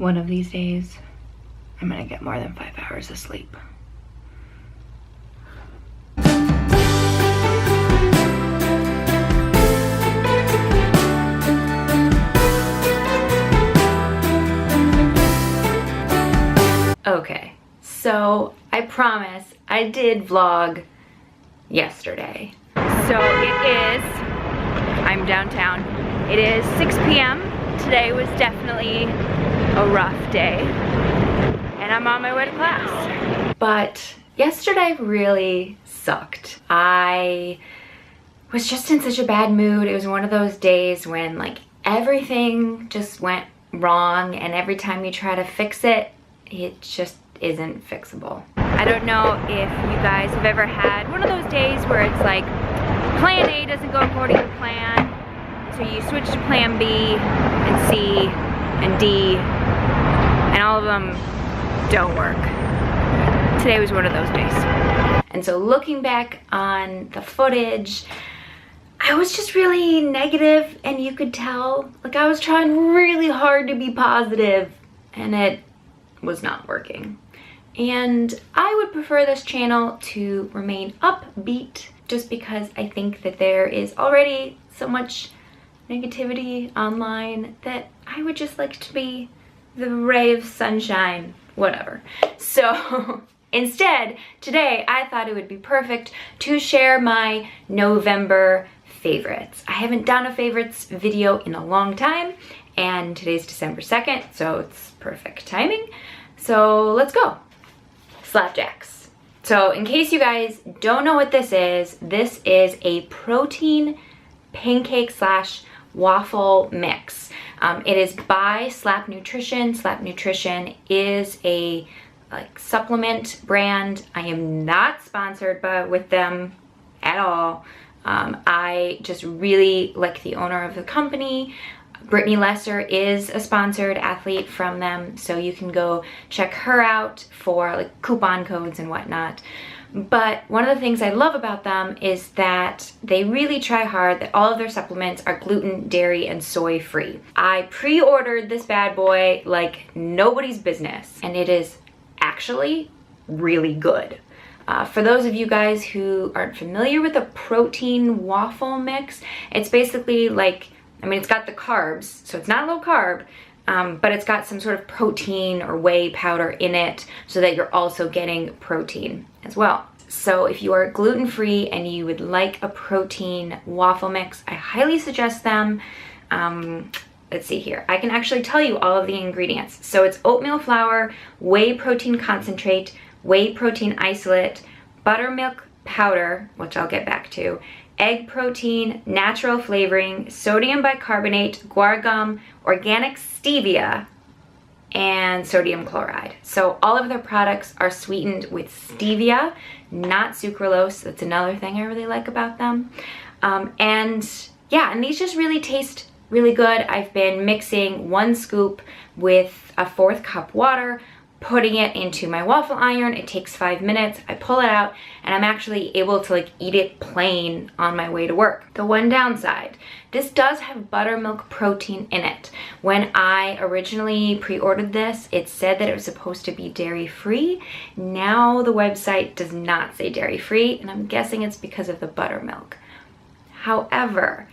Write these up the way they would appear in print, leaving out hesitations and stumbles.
one of these days, I'm gonna get more than 5 hours of sleep. Okay, so I promise I did vlog yesterday. So I'm downtown. It is 6 p.m. Today was definitely a rough day. And I'm on my way to class. But yesterday really sucked. I was just in such a bad mood. It was one of those days when like everything just went wrong, and every time you try to fix it, it just isn't fixable. I don't know if you guys have ever had one of those days where it's like plan A doesn't go according to plan, so you switch to plan B and C and D, and all of them don't work. Today was one of those days. And so looking back on the footage, I was just really negative, and you could tell, like I was trying really hard to be positive, and it was not working. And I would prefer this channel to remain upbeat, just because I think that there is already so much negativity online that I would just like to be the ray of sunshine, whatever. So instead, today I thought it would be perfect to share my November favorites. I haven't done a favorites video in a long time, and today's December 2nd, so it's perfect timing. So let's go. Slapjacks. So in case you guys don't know what this is a protein pancake slash waffle mix. It is by Slap Nutrition. Slap Nutrition is a supplement brand. I am not sponsored with them at all. I just really like the owner of the company. Brittany Lesser is a sponsored athlete from them, so you can go check her out for like coupon codes and whatnot. But one of the things I love about them is that they really try hard that all of their supplements are gluten, dairy, and soy free. I pre-ordered this bad boy like nobody's business, and it is actually really good. For those of you guys who aren't familiar with a protein waffle mix, it's basically like, I mean, it's got the carbs, so it's not low carb, but it's got some sort of protein or whey powder in it so that you're also getting protein as well. So if you are gluten-free and you would like a protein waffle mix, I highly suggest them. Let's see here. I can actually tell you all of the ingredients. So it's oatmeal flour, whey protein concentrate, whey protein isolate, buttermilk powder, which I'll get back to, egg protein, natural flavoring, sodium bicarbonate, guar gum, organic stevia, and sodium chloride. So all of their products are sweetened with stevia, not sucralose. That's another thing I really like about them. And yeah, and these just really taste really good. I've been mixing 1 scoop with a 1/4 cup water, putting it into my waffle iron. It takes 5 minutes. I pull it out, and I'm actually able to like eat it plain on my way to work. The one downside, this does have buttermilk protein in it. When I originally pre-ordered this, it said that it was supposed to be dairy-free. Now the website does not say dairy-free, and I'm guessing it's because of the buttermilk. However,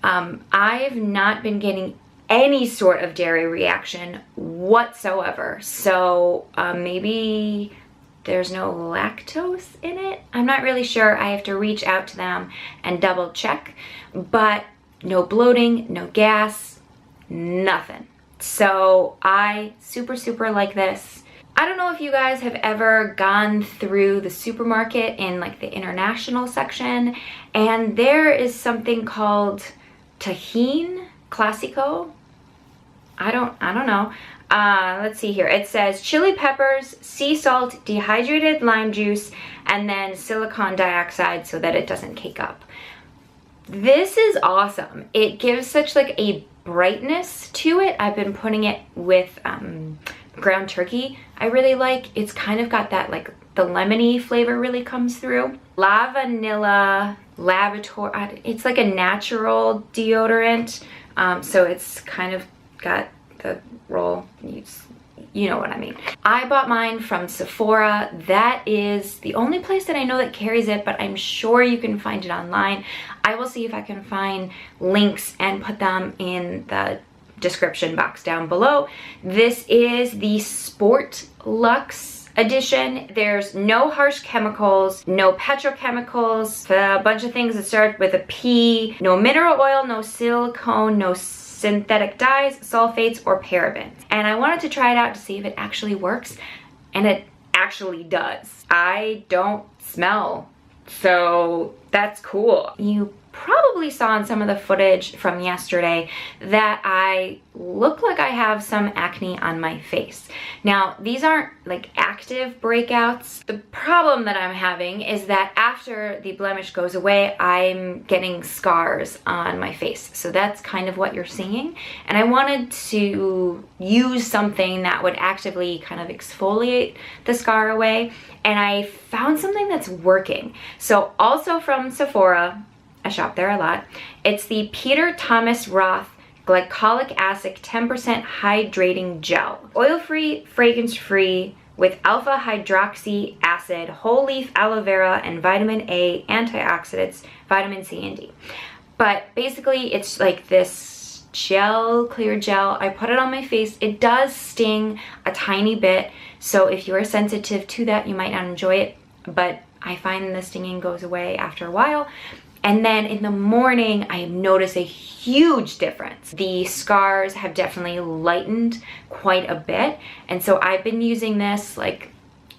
I've not been getting any sort of dairy reaction whatsoever. So maybe there's no lactose in it. I'm not really sure. I have to reach out to them and double check, but no bloating, no gas, nothing. So I super like this. I don't know if you guys have ever gone through the supermarket in like the international section, and there is something called Tajin Classico. I don't know. Let's see here. It says chili peppers, sea salt, dehydrated lime juice, and then silicon dioxide so that it doesn't cake up. This is awesome. It gives such like a brightness to it. I've been putting it with ground turkey. I really like. It's kind of got that like the lemony flavor really comes through. La Vanilla Lavator. It's like a natural deodorant. So it's kind of got the roll. You know what I mean. I bought mine from Sephora. That is the only place that I know that carries it, but I'm sure you can find it online. I will see if I can find links and put them in the description box down below. This is the Sport Luxe edition. There's no harsh chemicals, no petrochemicals, a bunch of things that start with a P, no mineral oil, no silicone, no synthetic dyes, sulfates, or parabens. And I wanted to try it out to see if it actually works, and it actually does. I don't smell, so that's cool. You probably saw in some of the footage from yesterday that I look like I have some acne on my face. Now, these aren't like active breakouts. The problem that I'm having is that after the blemish goes away, I'm getting scars on my face. So that's kind of what you're seeing. And I wanted to use something that would actively kind of exfoliate the scar away. And I found something that's working. So also from Sephora, I shop there a lot. It's the Peter Thomas Roth Glycolic Acid 10% Hydrating Gel. Oil-free, fragrance-free, with alpha hydroxy acid, whole leaf aloe vera, and vitamin A, antioxidants, vitamin C and D. But basically it's like this gel, clear gel. I put it on my face. It does sting a tiny bit. So if you are sensitive to that, you might not enjoy it. But I find the stinging goes away after a while. And then in the morning, I have noticed a huge difference. The scars have definitely lightened quite a bit. And so I've been using this like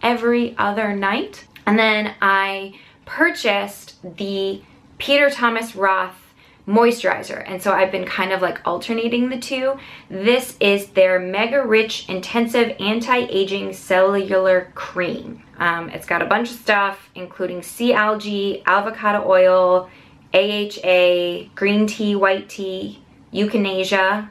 every other night. And then I purchased the Peter Thomas Roth moisturizer, and so I've been kind of like alternating the two. This is their Mega Rich Intensive Anti-Aging Cellular Cream. It's got a bunch of stuff, including sea algae, avocado oil, AHA, green tea, white tea, euthanasia.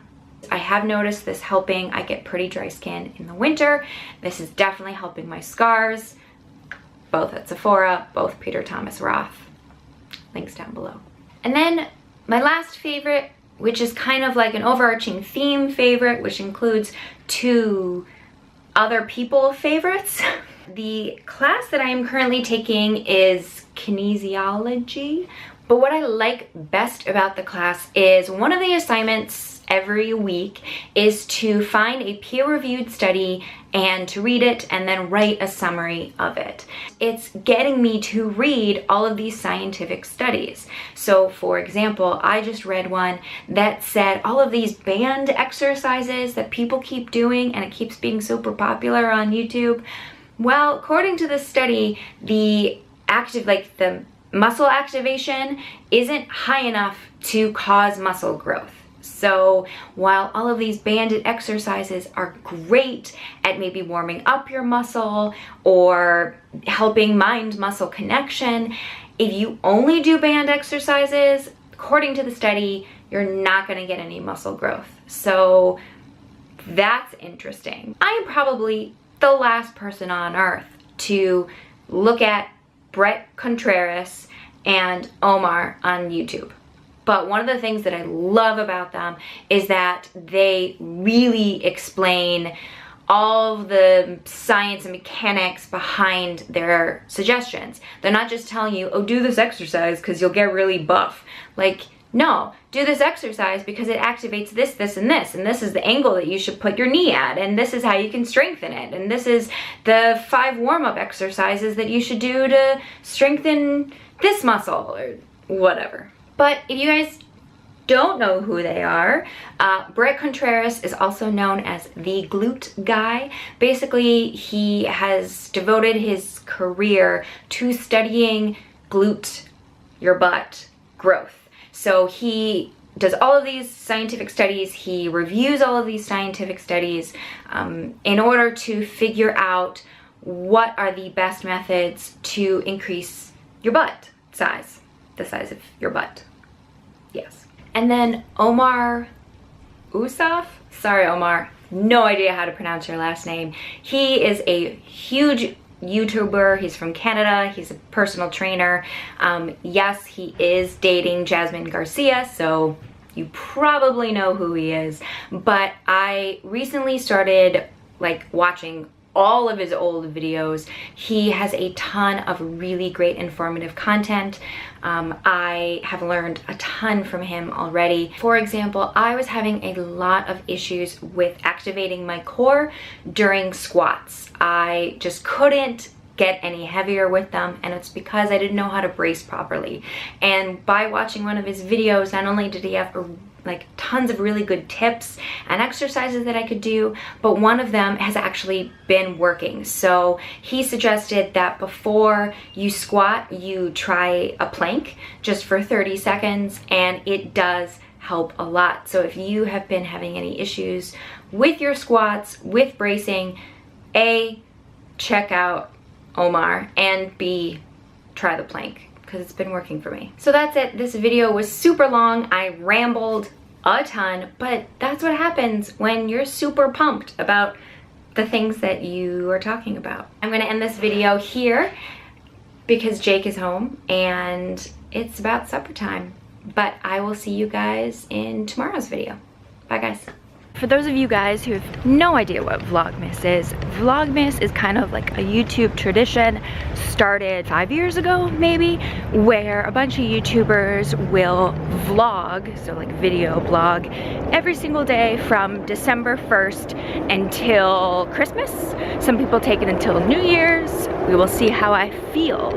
I have noticed this helping. I get pretty dry skin in the winter. This is definitely helping my scars, both at Sephora, both Peter Thomas Roth. Links down below. And then my last favorite, which is kind of like an overarching theme favorite, which includes two other people favorites. The class that I am currently taking is kinesiology, but what I like best about the class is one of the assignments every week is to find a peer-reviewed study and to read it and then write a summary of it. It's getting me to read all of these scientific studies. So for example, I just read one that said all of these band exercises that people keep doing and it keeps being super popular on YouTube. Well, according to this study, the muscle activation isn't high enough to cause muscle growth. So while all of these banded exercises are great at maybe warming up your muscle or helping mind-muscle connection, if you only do band exercises, according to the study, you're not going to get any muscle growth. So that's interesting. I am probably the last person on earth to look at Brett Contreras and Omar on YouTube. But one of the things that I love about them is that they really explain all of the science and mechanics behind their suggestions. They're not just telling you, oh, do this exercise because you'll get really buff. Like, no, do this exercise because it activates this, this, and this is the angle that you should put your knee at, and this is how you can strengthen it, and this is the 5 warm-up exercises that you should do to strengthen this muscle, or whatever. But if you guys don't know who they are, Brett Contreras is also known as the glute guy. Basically, he has devoted his career to studying glute, your butt, growth. So he does all of these scientific studies, he reviews all of these scientific studies in order to figure out what are the best methods to increase your butt size. The size of your butt. Yes. And then Omar Usaf? Sorry, Omar. No idea how to pronounce your last name. He is a huge YouTuber. He's from Canada. He's a personal trainer. Yes, he is dating Jasmine Garcia, so you probably know who he is, but I recently started like watching all of his old videos. He has a ton of really great informative content. I have learned a ton from him already. For example, I was having a lot of issues with activating my core during squats. I just couldn't get any heavier with them, and it's because I didn't know how to brace properly. And by watching one of his videos, not only did he have like tons of really good tips and exercises that I could do, but one of them has actually been working. So he suggested that before you squat, you try a plank just for 30 seconds, and it does help a lot. So if you have been having any issues with your squats, with bracing, A, check out Omar, and B, try the plank, because it's been working for me. So that's it. This video was super long. I rambled a ton, but that's what happens when you're super pumped about the things that you are talking about. I'm gonna end this video here because Jake is home and it's about supper time. But I will see you guys in tomorrow's video. Bye guys. For those of you guys who have no idea what Vlogmas is kind of like a YouTube tradition started 5 years ago maybe, where a bunch of YouTubers will vlog, so like video blog, every single day from December 1st until Christmas. Some people take it until New Year's. We will see how I feel.